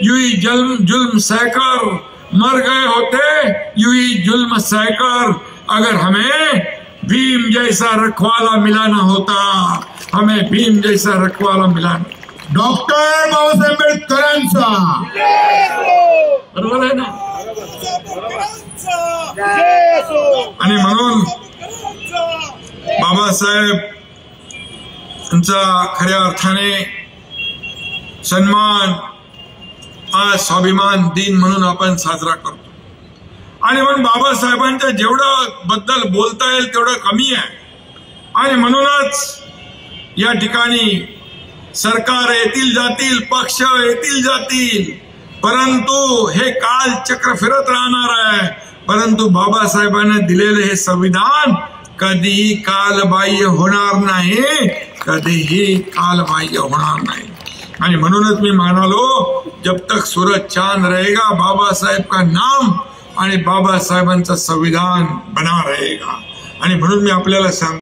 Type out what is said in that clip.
यूं ही जुल्म सहकर मर गए होते, यूं ही जुल्म सहकर। अगर हमें भीम जैसा रखवाला मिला ना होता, हमें भीम जैसा रखवाला मिला। डॉक्टर बाबासाहेब आंबेडकरांचा बरोबर आहे ना? आणि म्हणून बाबासाहेब यांचा खऱ्या अर्थाने सन्मान आज स्वाभिमान दिन म्हणून आपण साजरा करतो। आणि म्हणून बाबासाहेबांच्या जेवढं बद्दल बोलता येईल तेवढं कमी आहे। आणि म्हणूनच या ठिकाणी सरकार येतील जातील, पक्ष येतील जातील, परंतु हे काल चक्र फिरत राहणार आहे। परंतु बाबासाहेबांनी दिलेले हे संविधान कधीही कालबाह्य होणार नाही, कधीही कालबाह्य होणार नाही। आणि म्हणूनच मी म्हणालो, जब तक सूरज चांद रहेगा बाबा साहेब का नाम आणि बाबासाहेबांचं संविधान बना रहेगा। आणि म्हणून मी आपल्याला सांग